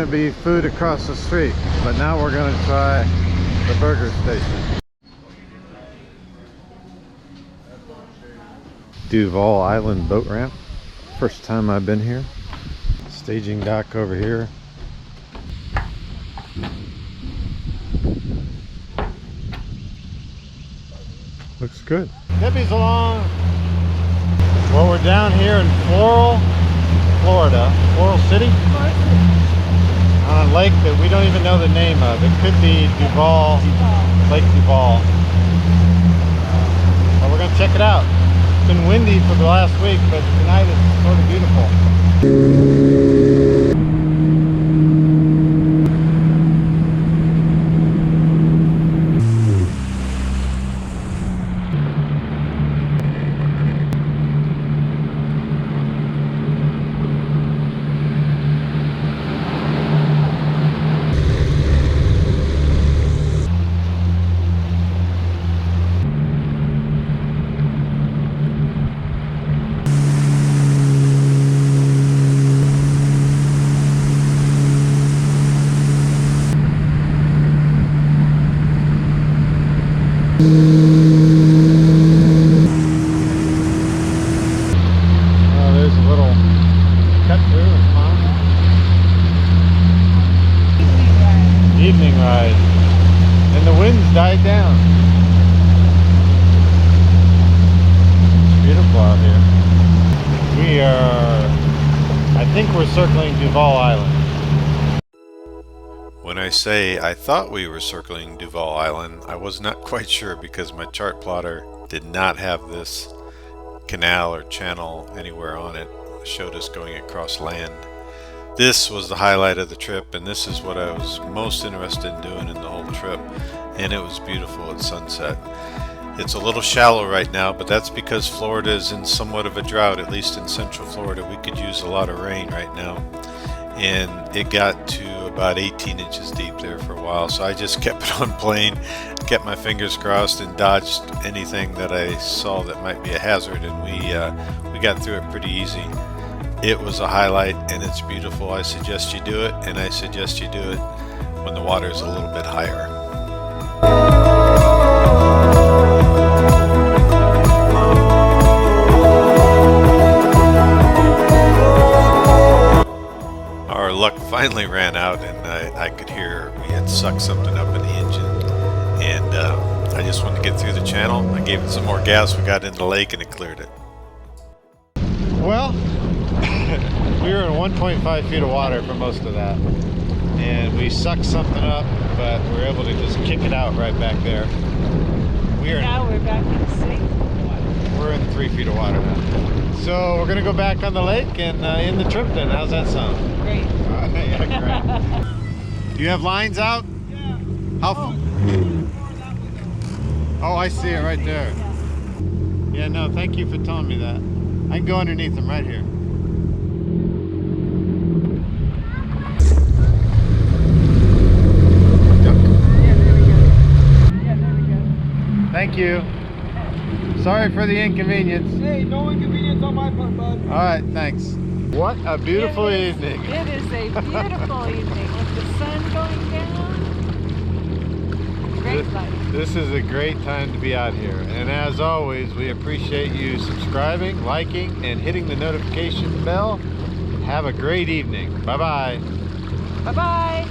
going to be food across the street, but now we're going to try the burger station. Duval Island boat ramp. First time I've been here. Staging dock over here. Looks good. Debbie's along. Well, we're down here in Floral, Florida. Floral City? On a lake that we don't even know the name of. It could be Duval, Lake Duval. Well, we're going to check it out. It's been windy for the last week, but tonight it's sort of beautiful. There's a little cut through and pond. Evening ride. And the wind's died down. It's beautiful out here. We are, I think we're circling Duval Island. When I say I thought we were circling Duval Island, I was not quite sure because my chart plotter did not have this canal or channel anywhere on it. It showed us going across land. This was the highlight of the trip, and this is what I was most interested in doing in the whole trip, and it was beautiful at sunset. It's a little shallow right now, but that's because Florida is in somewhat of a drought. At least in central Florida we could use a lot of rain right now, and it got to about 18 inches deep there for a while, so I just kept it on plane, kept my fingers crossed, and dodged anything that I saw that might be a hazard, and we got through it pretty easy. It was a highlight, and it's beautiful. I suggest you do it, and I suggest you do it when the water is a little bit higher. Our luck finally ran out, and I could hear we had sucked something up in the engine, and I just wanted to get through the channel. I gave it some more gas, we got into the lake, and it cleared it. Well, we were in 1.5 feet of water for most of that, and we sucked something up, but we were able to just kick it out right back there. Now we're back in the sea. We're in 3 feet of water now. So we're gonna go back on the lake and end the trip then. How's that sound? Great. Yeah, great. Do you have lines out? Yeah. How? Oh, I see it right there. Yeah, no, thank you for telling me that. I can go underneath them right here. Thank you. Sorry for the inconvenience. Hey, no inconvenience on my part, bud. All right, thanks. What a beautiful evening. It is a beautiful evening with the sun going down. Great light. This is a great time to be out here. And as always, we appreciate you subscribing, liking, and hitting the notification bell. Have a great evening. Bye-bye. Bye-bye.